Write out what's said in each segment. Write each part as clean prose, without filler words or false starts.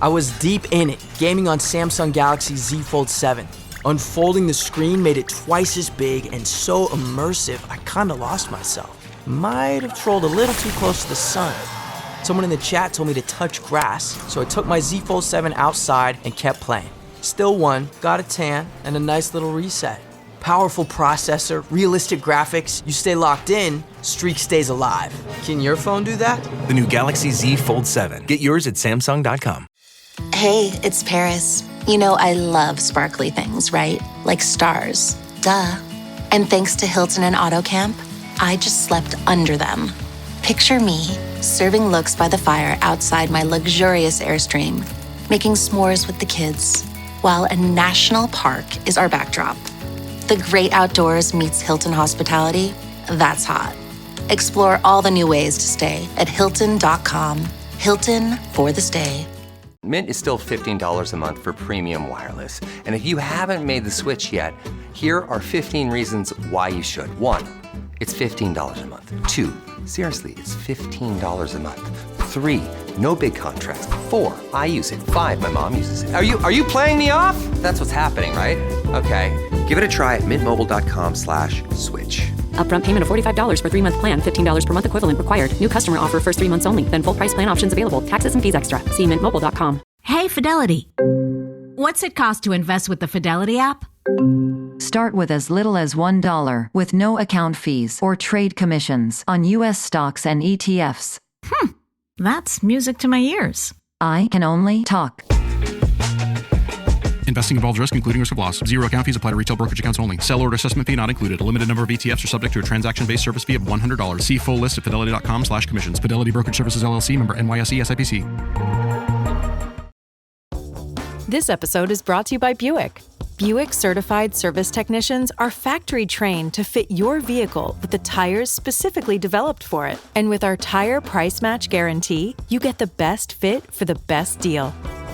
I was deep in it, gaming on Samsung Galaxy Z Fold 7. Unfolding the screen made it twice as big and so immersive, I kinda lost myself. Might have trolled a little too close to the sun. Someone in the chat told me to touch grass, so I took my Z Fold 7 outside and kept playing. Still won, got a tan, and a nice little reset. Powerful processor, realistic graphics, you stay locked in, streak stays alive. Can your phone do that? The new Galaxy Z Fold 7. Get yours at Samsung.com. Hey, it's Paris. You know I love sparkly things, right? Like stars. Duh. And thanks to Hilton and AutoCamp, I just slept under them. Picture me, serving looks by the fire outside my luxurious Airstream, making s'mores with the kids, while a national park is our backdrop. The great outdoors meets Hilton hospitality. That's hot. Explore all the new ways to stay at Hilton.com. Hilton for the stay. Mint is still $15 a month for premium wireless. And if you haven't made the switch yet, here are 15 reasons why you should. 1, it's $15 a month. 2, seriously, it's $15 a month. 3, no big contrast. 4, I use it. 5, my mom uses it. Are you playing me off? That's what's happening, right? Okay, give it a try at mintmobile.com/switch. Upfront payment of $45 for 3-month plan, $15 per month equivalent required. New customer offer first 3 months only. Then full price plan options available. Taxes and fees extra. See mintmobile.com. Hey, Fidelity. What's it cost to invest with the Fidelity app? Start with as little as $1 with no account fees or trade commissions on U.S. stocks and ETFs. That's music to my ears. I can only talk. Investing involves risk, including risk of loss. Zero account fees apply to retail brokerage accounts only. Sell order assessment fee not included. A limited number of ETFs are subject to a transaction-based service fee of $100. See full list at fidelity.com/commissions. Fidelity Brokerage Services, LLC, member NYSE, SIPC. This episode is brought to you by Buick. Buick certified service technicians are factory trained to fit your vehicle with the tires specifically developed for it. And with our tire price match guarantee, you get the best fit for the best deal.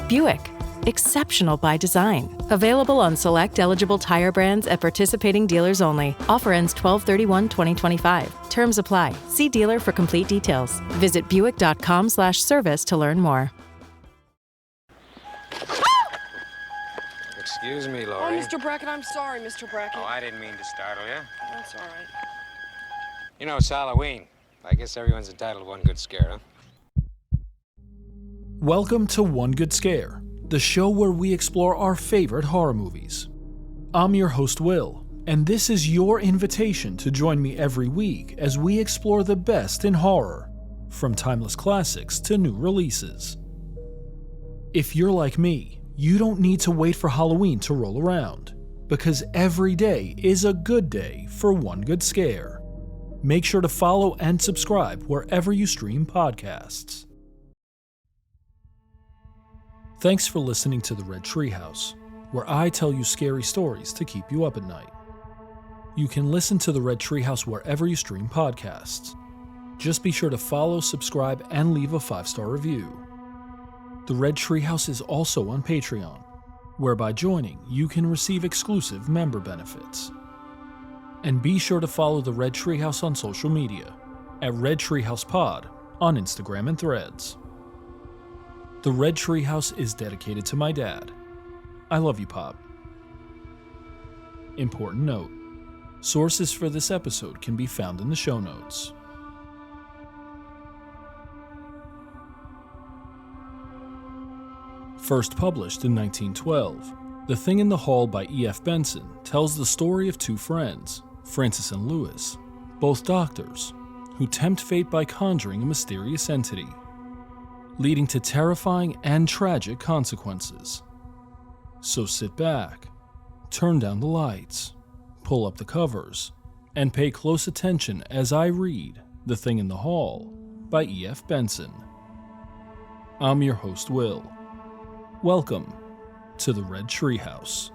Buick. Exceptional by design. Available on select eligible tire brands at participating dealers only. Offer ends 12/31/2025. Terms apply. See dealer for complete details. Visit Buick.com/service to learn more. Excuse me, Laurie. Oh, Mr. Brackett, I'm sorry, Mr. Brackett. Oh, I didn't mean to startle you. That's all right. You know, it's Halloween. I guess everyone's entitled to one good scare, huh? Welcome to One Good Scare, the show where we explore our favorite horror movies. I'm your host, Will, and this is your invitation to join me every week as we explore the best in horror, from timeless classics to new releases. If you're like me, you don't need to wait for Halloween to roll around, because every day is a good day for One Good Scare. Make sure to follow and subscribe wherever you stream podcasts. Thanks for listening to the Red Treehouse, where I tell you scary stories to keep you up at night. You can listen to the Red Treehouse wherever you stream podcasts. Just be sure to follow, subscribe, and leave a 5-star review. The Red Treehouse is also on Patreon, where by joining, you can receive exclusive member benefits. And be sure to follow the Red Treehouse on social media, at Red Treehouse Pod on Instagram and Threads. The Red Treehouse is dedicated to my dad. I love you, Pop. Important note: sources for this episode can be found in the show notes. First published in 1912, The Thing in the Hall by E.F. Benson tells the story of two friends, Francis and Louis, both doctors, who tempt fate by conjuring a mysterious entity, leading to terrifying and tragic consequences. So sit back, turn down the lights, pull up the covers, and pay close attention as I read The Thing in the Hall by E.F. Benson. I'm your host, Will. Welcome to the Red Treehouse.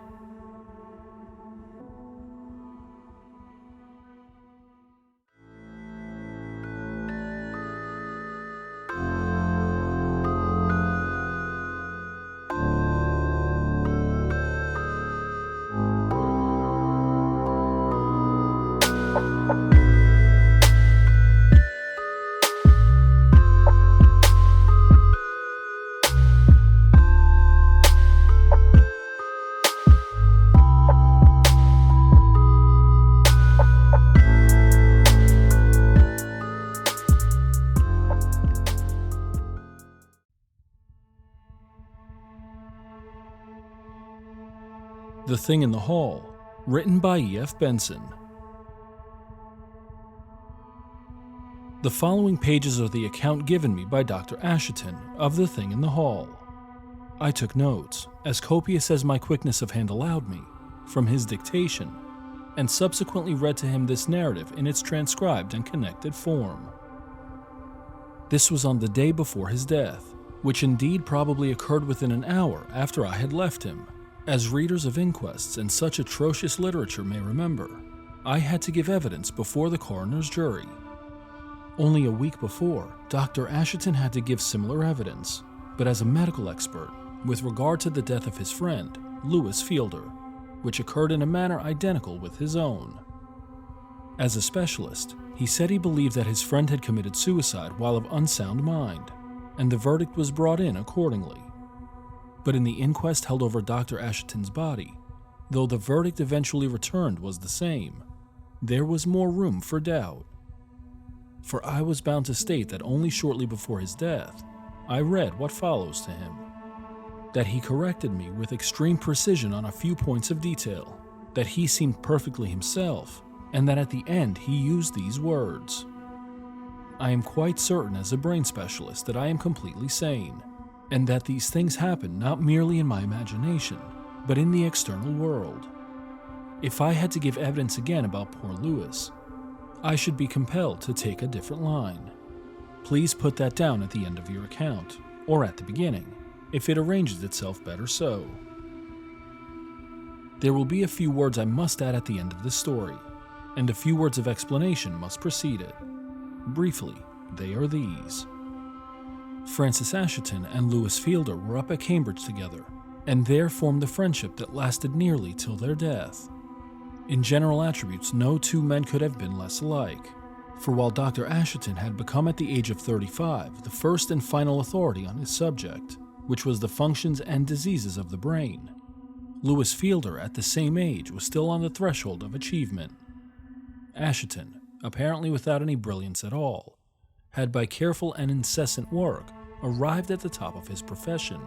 The Thing in the Hall, written by E.F. Benson. The following pages are the account given me by Dr. Asheton of The Thing in the Hall. I took notes, as copious as my quickness of hand allowed me, from his dictation, and subsequently read to him this narrative in its transcribed and connected form. This was on the day before his death, which indeed probably occurred within an hour after I had left him. As readers of inquests and such atrocious literature may remember, I had to give evidence before the coroner's jury. Only a week before, Dr. Asheton had to give similar evidence, but as a medical expert, with regard to the death of his friend, Lewis Fielder, which occurred in a manner identical with his own. As a specialist, he said he believed that his friend had committed suicide while of unsound mind, and the verdict was brought in accordingly. But in the inquest held over Dr. Asheton's body, though the verdict eventually returned was the same, there was more room for doubt. For I was bound to state that only shortly before his death, I read what follows to him. That he corrected me with extreme precision on a few points of detail, that he seemed perfectly himself, and that at the end he used these words. I am quite certain as a brain specialist that I am completely sane, and that these things happen not merely in my imagination, but in the external world. If I had to give evidence again about poor Lewis, I should be compelled to take a different line. Please put that down at the end of your account, or at the beginning, if it arranges itself better so. There will be a few words I must add at the end of this story, and a few words of explanation must precede it. Briefly, they are these. Francis Asheton and Lewis Fielder were up at Cambridge together, and there formed the friendship that lasted nearly till their death. In general attributes, no two men could have been less alike, for while Dr. Asheton had become at the age of 35 the first and final authority on his subject, which was the functions and diseases of the brain, Lewis Fielder at the same age was still on the threshold of achievement. Asheton, apparently without any brilliance at all, had by careful and incessant work arrived at the top of his profession,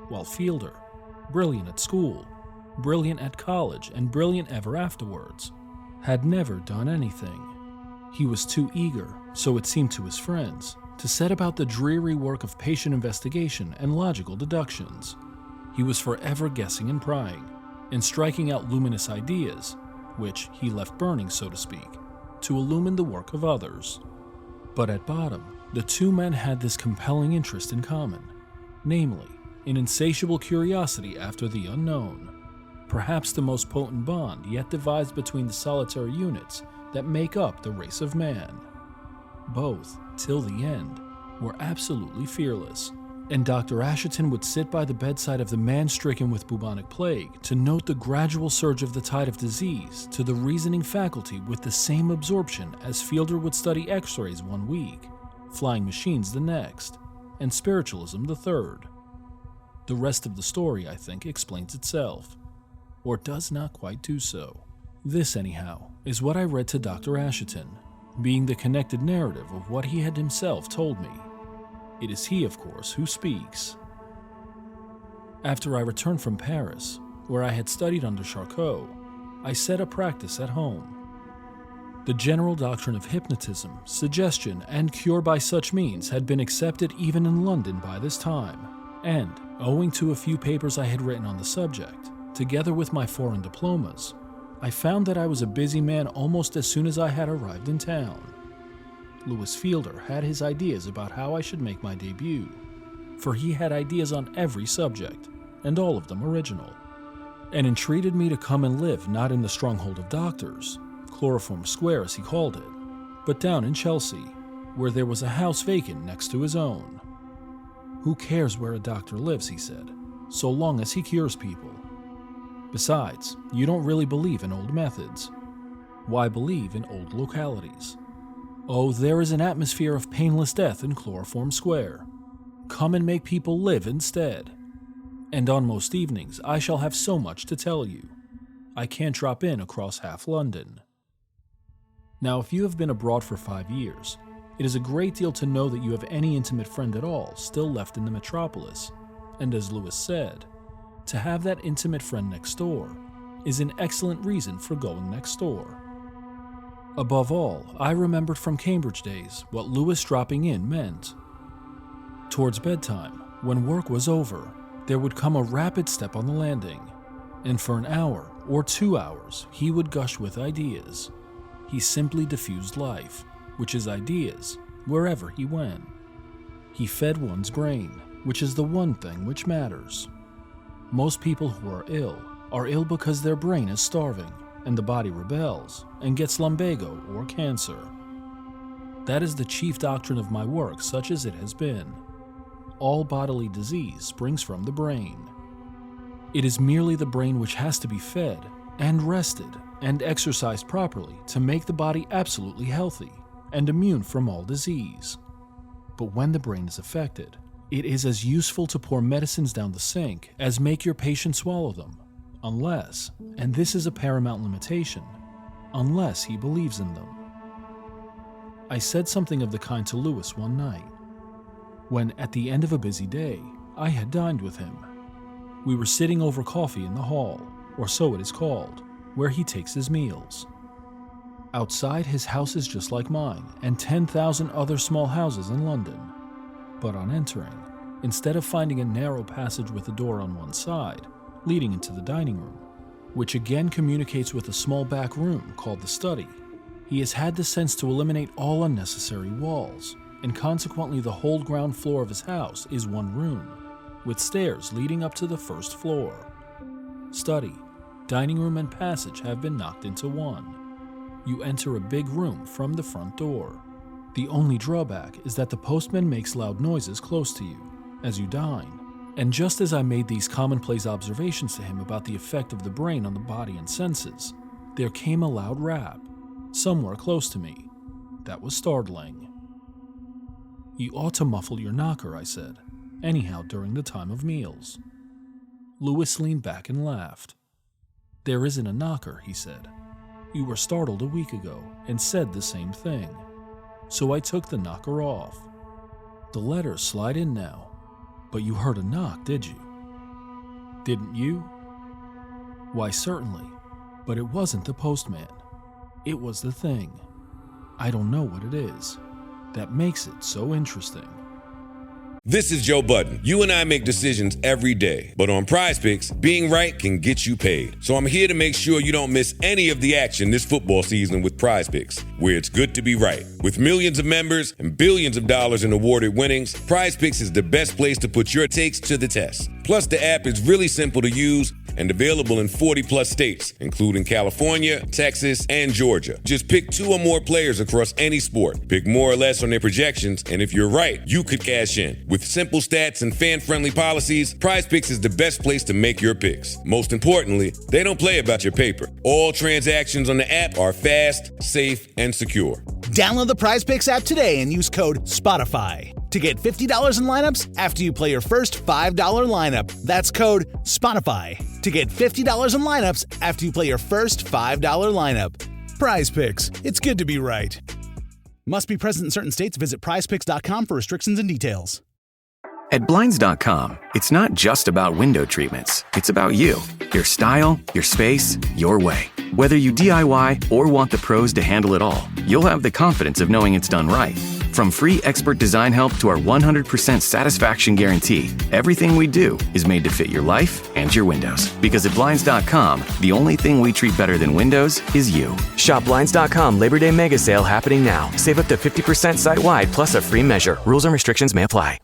while Fielder, brilliant at school, brilliant at college, and brilliant ever afterwards, had never done anything. He was too eager, so it seemed to his friends, to set about the dreary work of patient investigation and logical deductions. He was forever guessing and prying, and striking out luminous ideas, which he left burning, so to speak, to illumine the work of others. But at bottom, the two men had this compelling interest in common, namely, an insatiable curiosity after the unknown, perhaps the most potent bond yet devised between the solitary units that make up the race of man. Both, till the end, were absolutely fearless, and Dr. Asheton would sit by the bedside of the man stricken with bubonic plague to note the gradual surge of the tide of disease to the reasoning faculty with the same absorption as Fielder would study X-rays one week, flying machines the next, and spiritualism the third. The rest of the story, I think, explains itself, or does not quite do so. This, anyhow, is what I read to Dr. Asheton, being the connected narrative of what he had himself told me. It is he, of course, who speaks. After I returned from Paris, where I had studied under Charcot, I set up practice at home. The general doctrine of hypnotism, suggestion, and cure by such means had been accepted even in London by this time, and, owing to a few papers I had written on the subject, together with my foreign diplomas, I found that I was a busy man almost as soon as I had arrived in town. Lewis Fielder had his ideas about how I should make my debut, for he had ideas on every subject, and all of them original, and entreated me to come and live not in the stronghold of doctors, Chloroform Square as he called it, but down in Chelsea, where there was a house vacant next to his own. Who cares where a doctor lives, he said, so long as he cures people. Besides, you don't really believe in old methods. Why believe in old localities? Oh, there is an atmosphere of painless death in Chloroform Square. Come and make people live instead. And on most evenings, I shall have so much to tell you. I can't drop in across half London. Now, if you have been abroad for 5 years, it is a great deal to know that you have any intimate friend at all still left in the metropolis, and as Lewis said, to have that intimate friend next door is an excellent reason for going next door. Above all, I remembered from Cambridge days what Lewis dropping in meant. Towards bedtime, when work was over, there would come a rapid step on the landing, and for an hour or 2 hours, he would gush with ideas. He simply diffused life, which is ideas, wherever he went. He fed one's brain, which is the one thing which matters. Most people who are ill because their brain is starving, and the body rebels and gets lumbago or cancer. That is the chief doctrine of my work, such as it has been. All bodily disease springs from the brain. It is merely the brain which has to be fed and rested and exercised properly to make the body absolutely healthy and immune from all disease. But when the brain is affected, it is as useful to pour medicines down the sink as make your patient swallow them, unless, and this is a paramount limitation, unless he believes in them. I said something of the kind to Lewis one night, when at the end of a busy day, I had dined with him. We were sitting over coffee in the hall, or so it is called, where he takes his meals. Outside, his house is just like mine and 10,000 other small houses in London. But on entering, instead of finding a narrow passage with a door on one side, leading into the dining room, which again communicates with a small back room called the study, he has had the sense to eliminate all unnecessary walls, and consequently the whole ground floor of his house is one room, with stairs leading up to the first floor. Study, dining room, and passage have been knocked into one. You enter a big room from the front door. The only drawback is that the postman makes loud noises close to you as you dine. And just as I made these commonplace observations to him about the effect of the brain on the body and senses, there came a loud rap, somewhere close to me. That was startling. You ought to muffle your knocker, I said, anyhow during the time of meals. Lewis leaned back and laughed. There isn't a knocker, he said. You were startled a week ago and said the same thing. So I took the knocker off. The letters slide in now. But you heard a knock, did you? Didn't you? Why, certainly. But it wasn't the postman. It was the thing. I don't know what it is. That makes it so interesting. This is Joe Budden. You and I make decisions every day, but on PrizePicks, being right can get you paid. So I'm here to make sure you don't miss any of the action this football season with PrizePicks, where it's good to be right. With millions of members and billions of dollars in awarded winnings, PrizePicks is the best place to put your takes to the test. Plus, the app is really simple to use and available in 40-plus states, including California, Texas, and Georgia. Just pick 2 or more players across any sport. Pick more or less on their projections, and if you're right, you could cash in. With simple stats and fan-friendly policies, PrizePicks is the best place to make your picks. Most importantly, they don't play about your paper. All transactions on the app are fast, safe, and secure. Download the PrizePicks app today and use code SPOTIFY to get $50 in lineups after you play your first $5 lineup. That's code SPOTIFY to get $50 in lineups after you play your first $5 lineup. PrizePicks. It's good to be right. Must be present in certain states. Visit prizepicks.com for restrictions and details. At Blinds.com, it's not just about window treatments. It's about you, your style, your space, your way. Whether you DIY or want the pros to handle it all, you'll have the confidence of knowing it's done right. From free expert design help to our 100% satisfaction guarantee, everything we do is made to fit your life and your windows. Because at Blinds.com, the only thing we treat better than windows is you. Shop Blinds.com Labor Day Mega Sale happening now. Save up to 50% site-wide plus a free measure. Rules and restrictions may apply.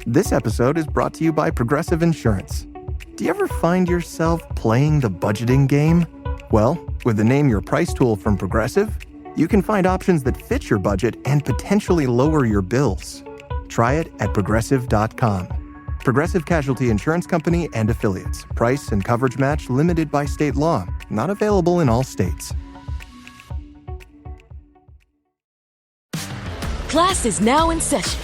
This episode is brought to you by Progressive Insurance. Do you ever find yourself playing the budgeting game? Well, with the Name Your Price tool from Progressive, you can find options that fit your budget and potentially lower your bills. Try it at Progressive.com. Progressive Casualty Insurance Company and Affiliates. Price and coverage match limited by state law. Not available in all states. Class is now in session.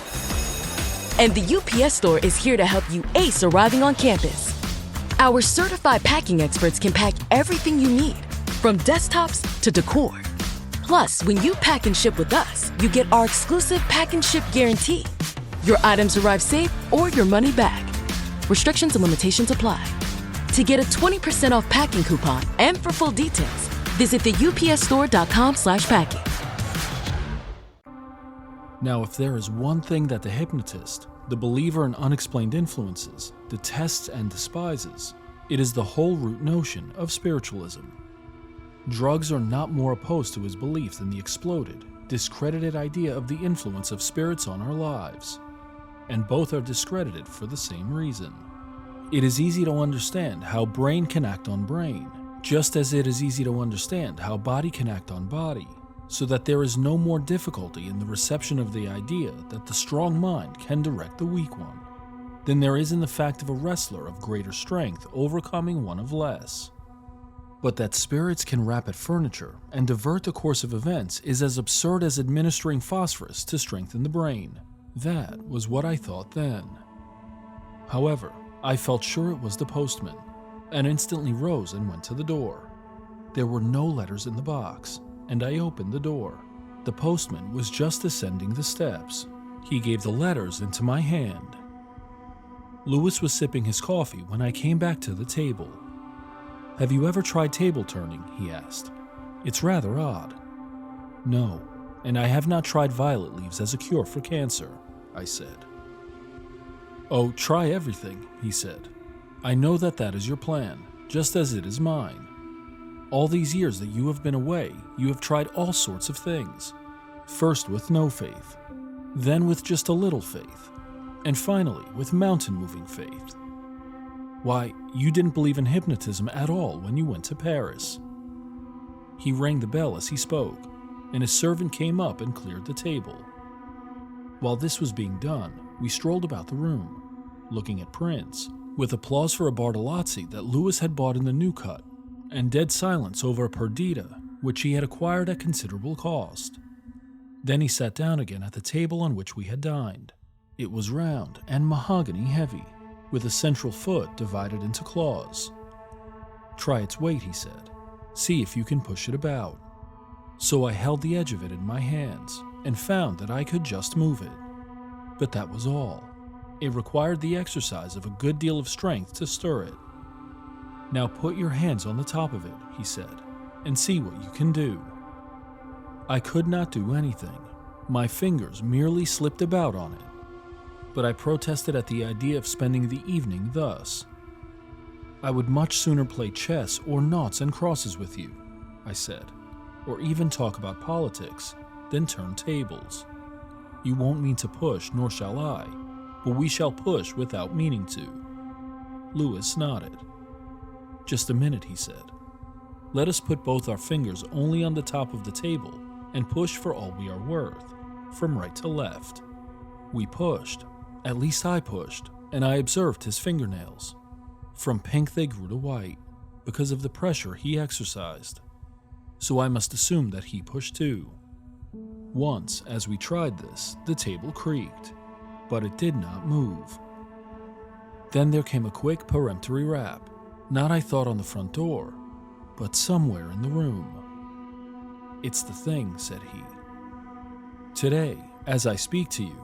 And the UPS Store is here to help you ace arriving on campus. Our certified packing experts can pack everything you need, from desktops to decor. Plus, when you pack and ship with us, you get our exclusive pack and ship guarantee. Your items arrive safe or your money back. Restrictions and limitations apply. To get a 20% off packing coupon and for full details, visit the upsstore.com/packing. Now, if there is one thing that the hypnotist, the believer in unexplained influences, detests and despises, it is the whole root notion of spiritualism. Drugs are not more opposed to his belief than the exploded, discredited idea of the influence of spirits on our lives. And both are discredited for the same reason. It is easy to understand how brain can act on brain, just as it is easy to understand how body can act on body, so that there is no more difficulty in the reception of the idea that the strong mind can direct the weak one than there is in the fact of a wrestler of greater strength overcoming one of less. But that spirits can rap at furniture and divert the course of events is as absurd as administering phosphorus to strengthen the brain. That was what I thought then. However, I felt sure it was the postman, and instantly rose and went to the door. There were no letters in the box, and I opened the door. The postman was just ascending the steps. He gave the letters into my hand. Louis was sipping his coffee when I came back to the table. "Have you ever tried table turning?" he asked. "It's rather odd." "No, and I have not tried violet leaves as a cure for cancer," I said. "Oh, try everything," he said. "I know that that is your plan, just as it is mine. All these years that you have been away, you have tried all sorts of things. First with no faith, then with just a little faith, and finally with mountain-moving faith. Why, you didn't believe in hypnotism at all when you went to Paris." He rang the bell as he spoke, and his servant came up and cleared the table. While this was being done, we strolled about the room, looking at prints, with applause for a Bartolozzi that Louis had bought in the New Cut, and dead silence over a Perdita, which he had acquired at considerable cost. Then he sat down again at the table on which we had dined. It was round and mahogany heavy, with a central foot divided into claws. "Try its weight," he said. "See if you can push it about." So I held the edge of it in my hands, and found that I could just move it. But that was all. It required the exercise of a good deal of strength to stir it. "Now put your hands on the top of it," he said, "and see what you can do." I could not do anything. My fingers merely slipped about on it. But I protested at the idea of spending the evening thus. "I would much sooner play chess or noughts and crosses with you," I said, "or even talk about politics, than turn tables. You won't mean to push, nor shall I, but we shall push without meaning to." Louis nodded. "Just a minute," he said. "Let us put both our fingers only on the top of the table and push for all we are worth, from right to left." We pushed. At least I pushed, and I observed his fingernails. From pink they grew to white, because of the pressure he exercised. So I must assume that he pushed too. Once, as we tried this, the table creaked, but it did not move. Then there came a quick, peremptory rap, not, I thought, on the front door, but somewhere in the room. "It's the thing," said he. "Today, as I speak to you,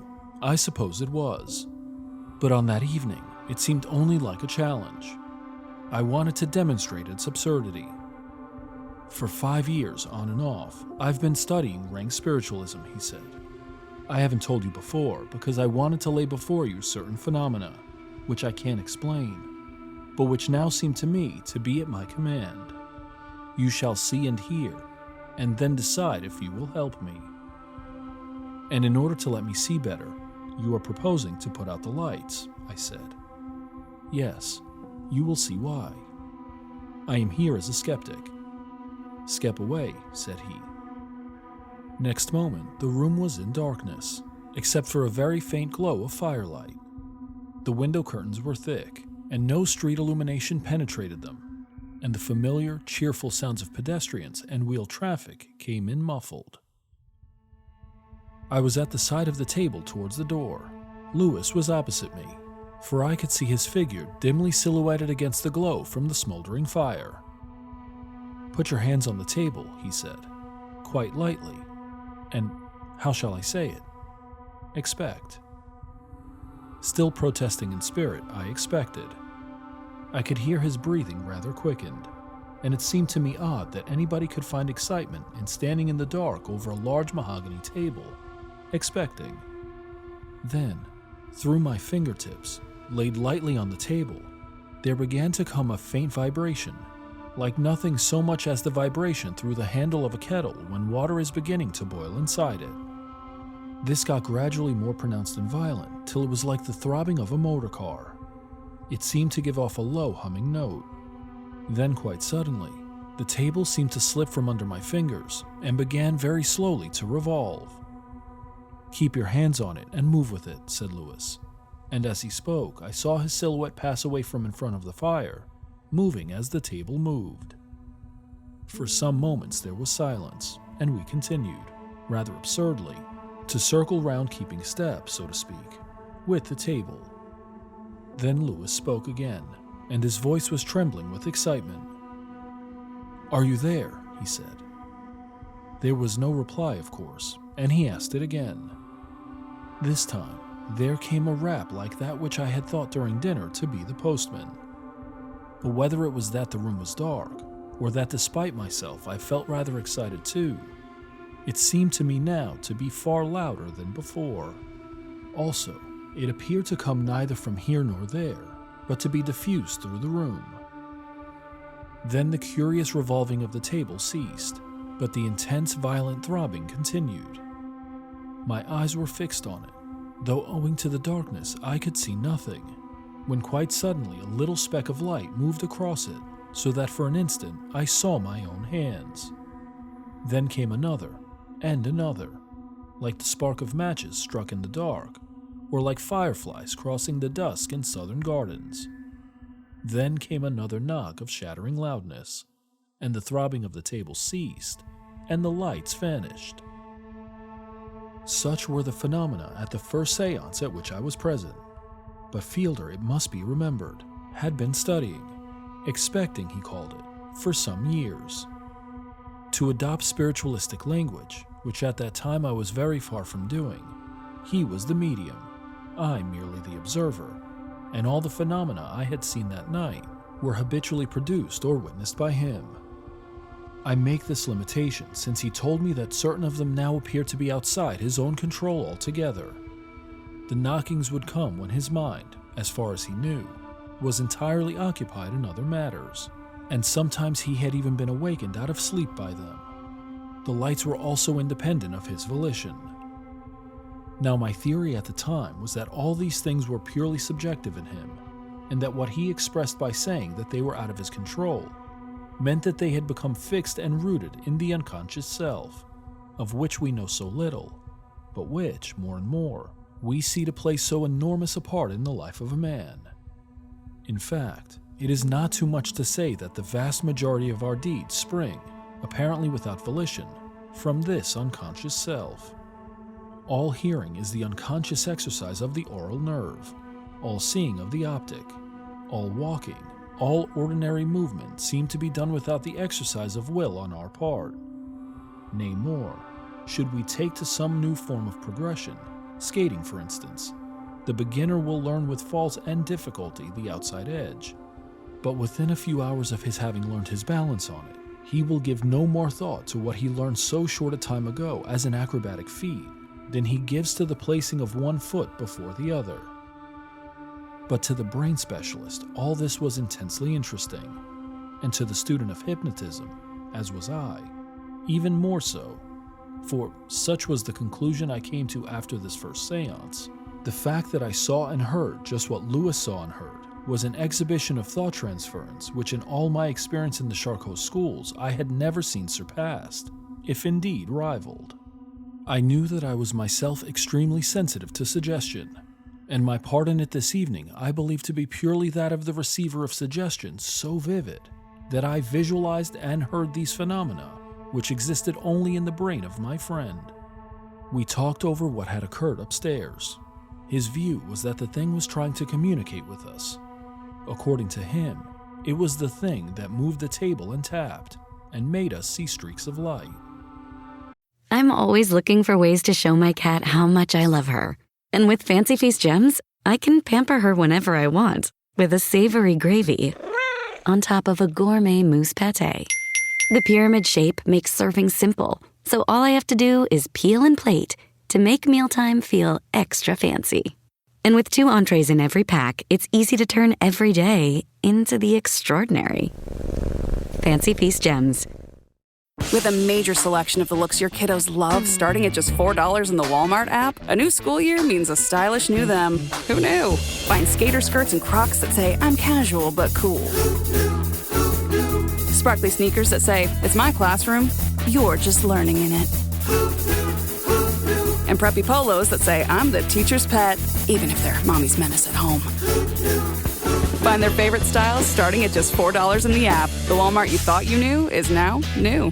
I suppose it was. But on that evening, it seemed only like a challenge. I wanted to demonstrate its absurdity. For 5 years, on and off, I've been studying rank spiritualism," he said. "I haven't told you before because I wanted to lay before you certain phenomena, which I can't explain, but which now seem to me to be at my command. You shall see and hear, and then decide if you will help me. And in order to let me see better, you are proposing to put out the lights," I said. "Yes, you will see why. I am here as a skeptic." "Skep away," said he. Next moment, the room was in darkness, except for a very faint glow of firelight. The window curtains were thick, and no street illumination penetrated them, and the familiar, cheerful sounds of pedestrians and wheel traffic came in muffled. I was at the side of the table towards the door. Louis was opposite me, for I could see his figure dimly silhouetted against the glow from the smoldering fire. "Put your hands on the table," he said, quite lightly, "and how shall I say it? Expect." Still protesting in spirit, I expected. I could hear his breathing rather quickened, and it seemed to me odd that anybody could find excitement in standing in the dark over a large mahogany table, expecting. Then, through my fingertips, laid lightly on the table, there began to come a faint vibration, like nothing so much as the vibration through the handle of a kettle when water is beginning to boil inside it. This got gradually more pronounced and violent, till it was like the throbbing of a motor car. It seemed to give off a low humming note. Then quite suddenly, the table seemed to slip from under my fingers and began very slowly to revolve. "Keep your hands on it and move with it," said Lewis. And as he spoke, I saw his silhouette pass away from in front of the fire, moving as the table moved. For some moments there was silence, and we continued, rather absurdly, to circle round, keeping step, so to speak, with the table. Then Lewis spoke again, and his voice was trembling with excitement. "Are you there?" he said. There was no reply, of course, and he asked it again. This time, there came a rap like that which I had thought during dinner to be the postman. But whether it was that the room was dark, or that despite myself I felt rather excited too, it seemed to me now to be far louder than before. Also, it appeared to come neither from here nor there, but to be diffused through the room. Then the curious revolving of the table ceased, but the intense, violent throbbing continued. My eyes were fixed on it, though owing to the darkness I could see nothing, when quite suddenly a little speck of light moved across it, so that for an instant I saw my own hands. Then came another, and another, like the spark of matches struck in the dark, or like fireflies crossing the dusk in southern gardens. Then came another knock of shattering loudness, and the throbbing of the table ceased, and the lights vanished. Such were the phenomena at the first seance at which I was present, but Fielder, it must be remembered, had been studying, expecting he called it, for some years. To adopt spiritualistic language, which at that time I was very far from doing, he was the medium, I merely the observer, and all the phenomena I had seen that night were habitually produced or witnessed by him. I make this limitation since he told me that certain of them now appeared to be outside his own control altogether. The knockings would come when his mind, as far as he knew, was entirely occupied in other matters, and sometimes he had even been awakened out of sleep by them. The lights were also independent of his volition. Now my theory at the time was that all these things were purely subjective in him, and that what he expressed by saying that they were out of his control meant that they had become fixed and rooted in the unconscious self, of which we know so little, but which, more and more, we see to play so enormous a part in the life of a man. In fact, it is not too much to say that the vast majority of our deeds spring, apparently without volition, from this unconscious self. All hearing is the unconscious exercise of the aural nerve, all seeing of the optic, all walking, all ordinary movement seem to be done without the exercise of will on our part. Nay more, should we take to some new form of progression, skating for instance, the beginner will learn with falls and difficulty the outside edge, but within a few hours of his having learned his balance on it, he will give no more thought to what he learned so short a time ago as an acrobatic feat than he gives to the placing of one foot before the other. But to the brain specialist, all this was intensely interesting, and to the student of hypnotism, as was I, even more so, for such was the conclusion I came to after this first seance. The fact that I saw and heard just what Lewis saw and heard was an exhibition of thought transference which in all my experience in the Charcot schools I had never seen surpassed, if indeed rivaled. I knew that I was myself extremely sensitive to suggestion, and my part in it this evening I believe to be purely that of the receiver of suggestion so vivid that I visualized and heard these phenomena which existed only in the brain of my friend. We talked over what had occurred upstairs. His view was that the thing was trying to communicate with us. According to him, it was the thing that moved the table and tapped, and made us see streaks of light. I'm always looking for ways to show my cat how much I love her. And with Fancy Feast gems, I can pamper her whenever I want. with a savory gravy on top of a gourmet mousse pâté. The pyramid shape makes serving simple, so all I have to do is peel and plate to make mealtime feel extra fancy. And with 2 entrees in every pack, it's easy to turn every day into the extraordinary. Fancy Feast Gems. With a major selection of the looks your kiddos love, starting at just $4 in the Walmart app, a new school year means a stylish new them. Who knew? Find skater skirts and Crocs that say, I'm casual but cool. Sparkly sneakers that say, it's my classroom, you're just learning in it. And preppy polos that say, I'm the teacher's pet, even if they're mommy's menace at home. Find their favorite styles starting at just $4 in the app. The Walmart you thought you knew is now new.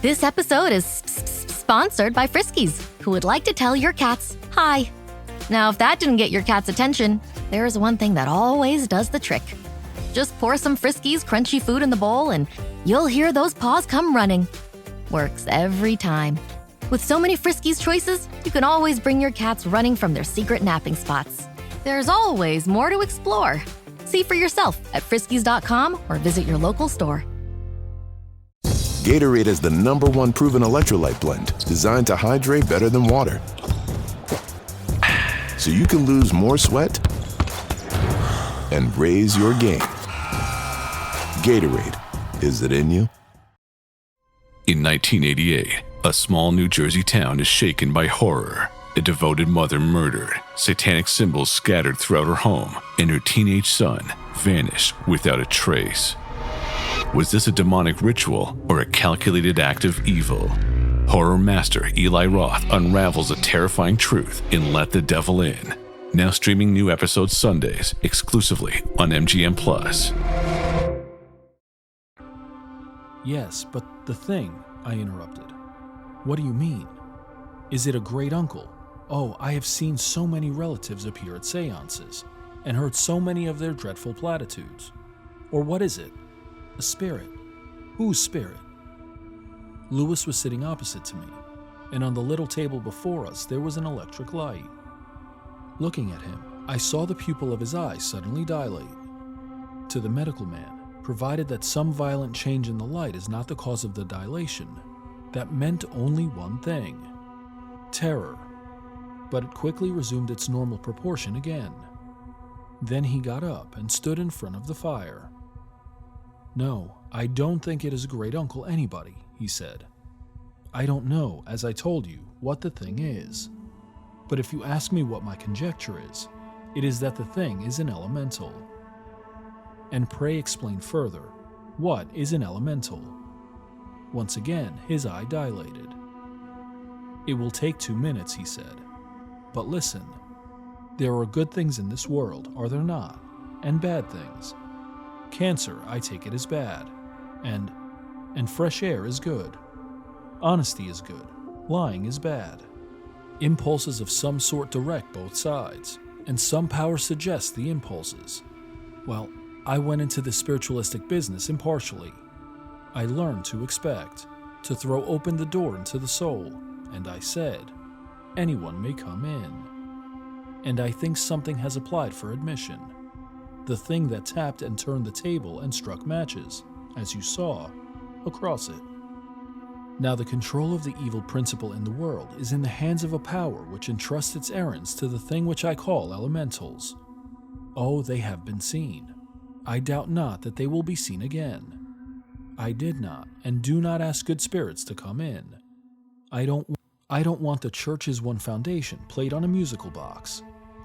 This episode is sponsored by Friskies, who would like to tell your cats hi. Now, if that didn't get your cat's attention, there is one thing that always does the trick. Just pour some Friskies crunchy food in the bowl and you'll hear those paws come running. Works every time. With so many Friskies choices, you can always bring your cats running from their secret napping spots. There's always more to explore. See for yourself at friskies.com or visit your local store. Gatorade is the #1 proven electrolyte blend designed to hydrate better than water. So you can lose more sweat and raise your game. Gatorade, is it in you? In 1988, a small New Jersey town is shaken by horror. A devoted mother murdered, satanic symbols scattered throughout her home, and her teenage son vanished without a trace. Was this a demonic ritual or a calculated act of evil? Horror master Eli Roth unravels the terrifying truth in Let the Devil In. Now streaming new episodes Sundays exclusively on MGM+. Yes, but the thing, I interrupted. What do you mean? Is it a great uncle? Oh, I have seen so many relatives appear at seances and heard so many of their dreadful platitudes. Or what is it? A spirit? Whose spirit? Lewis was sitting opposite to me, and on the little table before us there was an electric light. Looking at him, I saw the pupil of his eye suddenly dilate. To the medical man, provided that some violent change in the light is not the cause of the dilation, that meant only one thing: terror. But it quickly resumed its normal proportion again. Then he got up and stood in front of the fire. No, I don't think it is a great uncle anybody, he said. I don't know, as I told you, what the thing is. But if you ask me what my conjecture is, it is that the thing is an elemental. And pray explain further, what is an elemental? Once again, his eye dilated. It will take 2 minutes, he said. But listen, there are good things in this world, are there not? And bad things. Cancer, I take it, is bad. And fresh air is good. Honesty is good. Lying is bad. Impulses of some sort direct both sides, and some power suggests the impulses. Well, I went into the spiritualistic business impartially. I learned to expect, to throw open the door into the soul, and I said, anyone may come in. And I think something has applied for admission. The thing that tapped and turned the table and struck matches, as you saw, across it. Now the control of the evil principle in the world is in the hands of a power which entrusts its errands to the thing which I call elementals. Oh, they have been seen. I doubt not that they will be seen again. I did not and do not ask good spirits to come in. I don't want the Church is One foundation played on a musical box,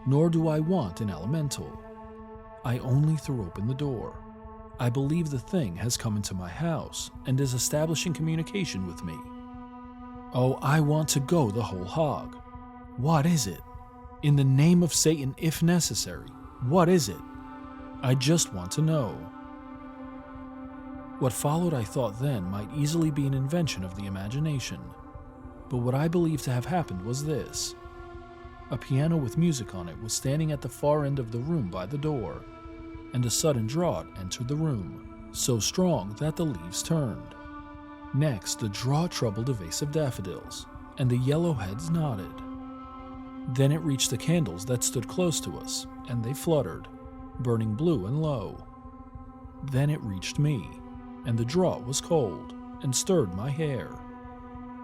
nor do I want an elemental. I only threw open the door. I believe the thing has come into my house and is establishing communication with me. Oh, I want to go the whole hog. What is it? In the name of Satan, if necessary, what is it? I just want to know. What followed, I thought then, might easily be an invention of the imagination. But what I believe to have happened was this. A piano with music on it was standing at the far end of the room by the door, and a sudden draught entered the room, so strong that the leaves turned. Next, the draught troubled a vase of daffodils, and the yellow heads nodded. Then it reached the candles that stood close to us, and they fluttered, burning blue and low. Then it reached me, and the draught was cold and stirred my hair.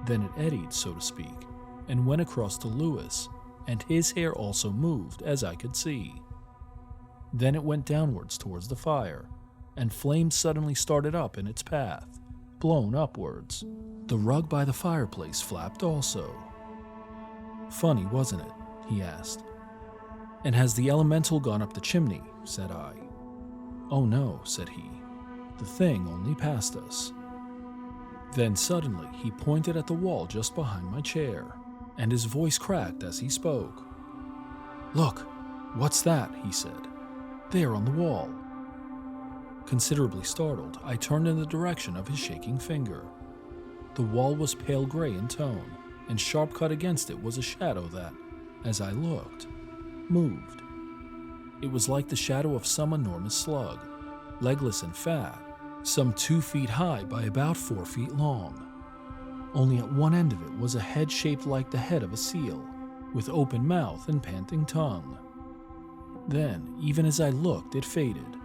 Then it eddied, so to speak, and went across to Lewis, and his hair also moved, as I could see. Then it went downwards towards the fire, and flames suddenly started up in its path, blown upwards. The rug by the fireplace flapped also. "Funny, wasn't it?" he asked. "And has the elemental gone up the chimney?" said I. "Oh no," said he. "The thing only passed us." Then suddenly he pointed at the wall just behind my chair, and his voice cracked as he spoke. "Look, what's that?" he said. "There on the wall." Considerably startled, I turned in the direction of his shaking finger. The wall was pale gray in tone, and sharp cut against it was a shadow that, as I looked, moved. It was like the shadow of some enormous slug, legless and fat, some 2 feet high by about 4 feet long. Only at one end of it was a head shaped like the head of a seal, with open mouth and panting tongue. Then, even as I looked, it faded,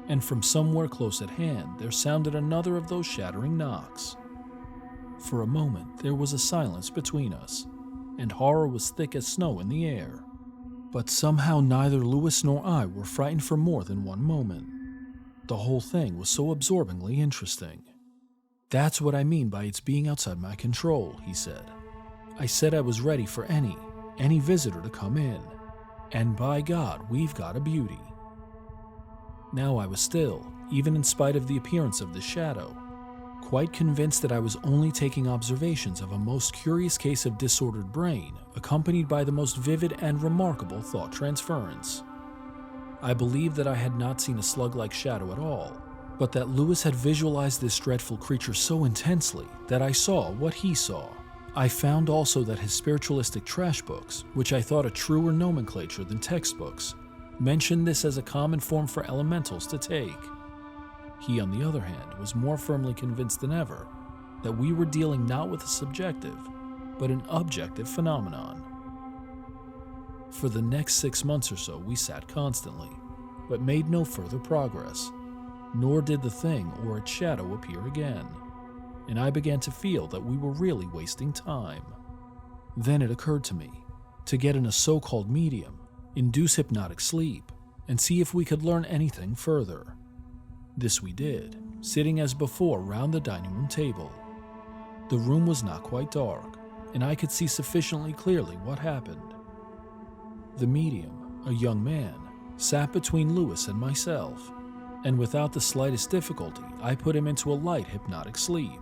and from somewhere close at hand there sounded another of those shattering knocks. For a moment there was a silence between us, and horror was thick as snow in the air. But somehow neither Lewis nor I were frightened for more than one moment. The whole thing was so absorbingly interesting. "That's what I mean by its being outside my control," he said. "I said I was ready for any visitor to come in. And by God, we've got a beauty." Now I was still, even in spite of the appearance of the shadow, quite convinced that I was only taking observations of a most curious case of disordered brain, accompanied by the most vivid and remarkable thought transference. I believed that I had not seen a slug-like shadow at all, but that Lewis had visualized this dreadful creature so intensely that I saw what he saw. I found also that his spiritualistic trash books, which I thought a truer nomenclature than textbooks, mentioned this as a common form for elementals to take. He, on the other hand, was more firmly convinced than ever that we were dealing not with a subjective, but an objective phenomenon. For the next 6 months or so we sat constantly, but made no further progress, nor did the thing or its shadow appear again, and I began to feel that we were really wasting time. Then it occurred to me to get in a so-called medium, induce hypnotic sleep, and see if we could learn anything further. This we did, sitting as before round the dining room table. The room was not quite dark, and I could see sufficiently clearly what happened. The medium, a young man, sat between Lewis and myself, and without the slightest difficulty, I put him into a light hypnotic sleep.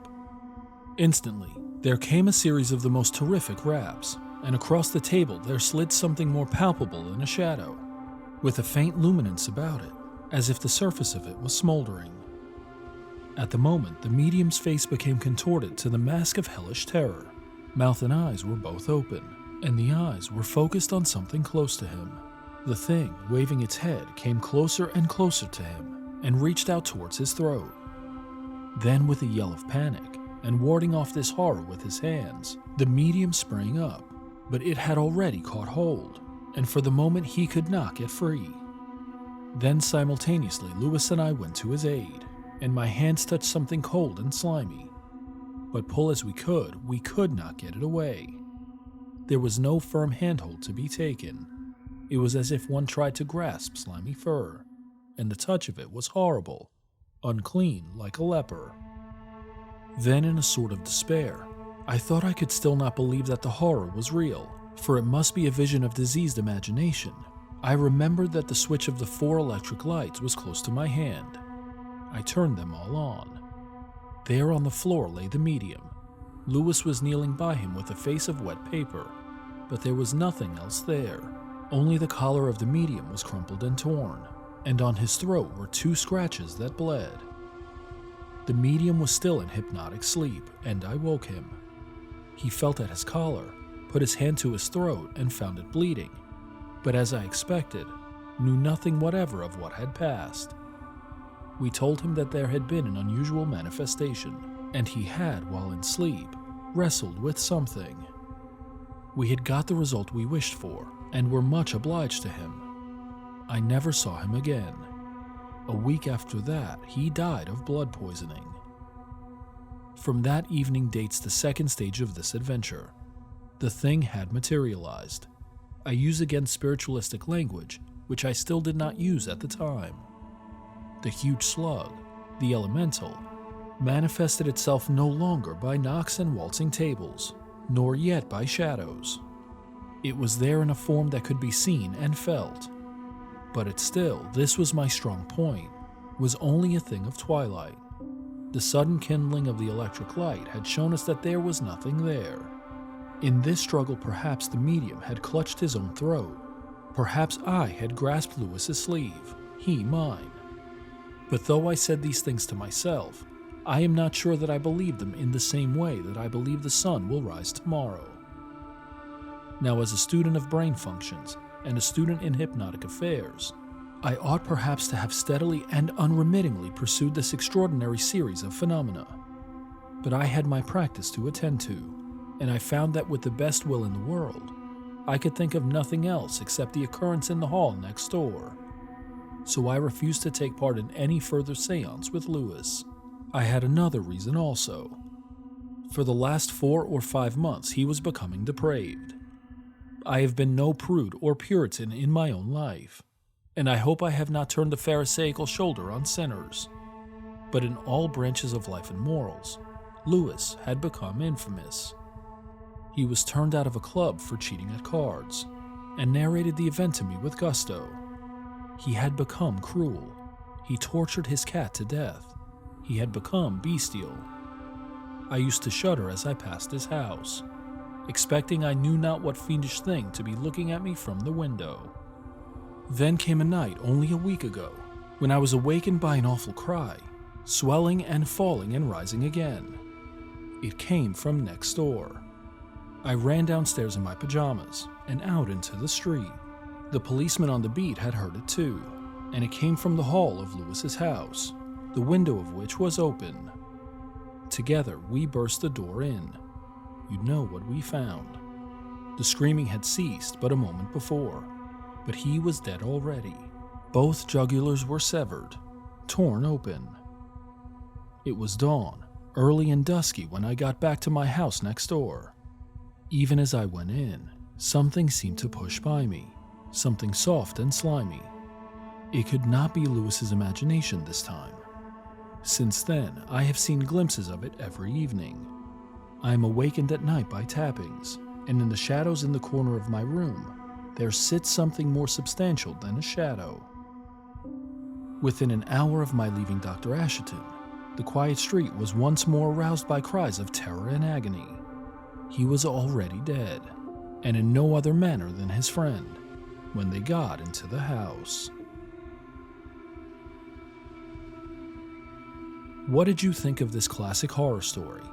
Instantly, there came a series of the most terrific raps, and across the table there slid something more palpable than a shadow, with a faint luminance about it, as if the surface of it was smoldering. At the moment, the medium's face became contorted to the mask of hellish terror. Mouth and eyes were both open, and the eyes were focused on something close to him. The thing, waving its head, came closer and closer to him, and reached out towards his throat. Then, with a yell of panic, and warding off this horror with his hands, the medium sprang up, but it had already caught hold, and for the moment he could not get free. Then simultaneously Lewis and I went to his aid, and my hands touched something cold and slimy. But pull as we could not get it away. There was no firm handhold to be taken. It was as if one tried to grasp slimy fur, and the touch of it was horrible, unclean like a leper. Then, in a sort of despair, I thought I could still not believe that the horror was real, for it must be a vision of diseased imagination. I remembered that the switch of the 4 electric lights was close to my hand. I turned them all on. There on the floor lay the medium. Lewis was kneeling by him with a face of wet paper, but there was nothing else there. Only the collar of the medium was crumpled and torn, and on his throat were 2 scratches that bled. The medium was still in hypnotic sleep, and I woke him. He felt at his collar, put his hand to his throat, and found it bleeding, but as I expected, knew nothing whatever of what had passed. We told him that there had been an unusual manifestation, and he had, while in sleep, wrestled with something. We had got the result we wished for, and were much obliged to him. I never saw him again. A week after that, he died of blood poisoning. From that evening dates the second stage of this adventure. The thing had materialized. I use again spiritualistic language, which I still did not use at the time. The huge slug, the elemental, manifested itself no longer by knocks and waltzing tables, nor yet by shadows. It was there in a form that could be seen and felt. But it still, this was my strong point, was only a thing of twilight. The sudden kindling of the electric light had shown us that there was nothing there. In this struggle, perhaps the medium had clutched his own throat. Perhaps I had grasped Lewis's sleeve, he mine. But though I said these things to myself, I am not sure that I believed them in the same way that I believe the sun will rise tomorrow. Now, as a student of brain functions and a student in hypnotic affairs, I ought perhaps to have steadily and unremittingly pursued this extraordinary series of phenomena. But I had my practice to attend to, and I found that with the best will in the world, I could think of nothing else except the occurrence in the hall next door. So I refused to take part in any further seance with Lewis. I had another reason also. For the last 4 or 5 months, he was becoming depraved. I have been no prude or Puritan in my own life, and I hope I have not turned the Pharisaical shoulder on sinners. But in all branches of life and morals, Lewis had become infamous. He was turned out of a club for cheating at cards, and narrated the event to me with gusto. He had become cruel. He tortured his cat to death. He had become bestial. I used to shudder as I passed his house, expecting I knew not what fiendish thing to be looking at me from the window. Then came a night only a week ago, when I was awakened by an awful cry, swelling and falling and rising again. It came from next door. I ran downstairs in my pajamas and out into the street. The policeman on the beat had heard it too, and it came from the hall of Lewis's house, the window of which was open. Together we burst the door in. You'd know what we found. The screaming had ceased but a moment before, but he was dead already. Both jugulars were severed, torn open. It was dawn, early and dusky, when I got back to my house next door. Even as I went in, something seemed to push by me, something soft and slimy. It could not be Lewis's imagination this time. Since then, I have seen glimpses of it every evening. I am awakened at night by tappings, and in the shadows in the corner of my room, there sits something more substantial than a shadow. Within an hour of my leaving Dr. Asheton, the quiet street was once more aroused by cries of terror and agony. He was already dead, and in no other manner than his friend, when they got into the house. What did you think of this classic horror story?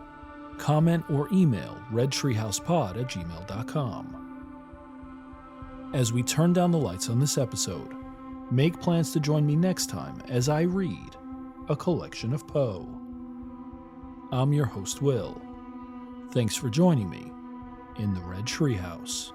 Comment or email redtreehousepod@gmail.com. As we turn down the lights on this episode, make plans to join me next time as I read a collection of Poe. I'm your host, Will. Thanks for joining me in the Red Treehouse.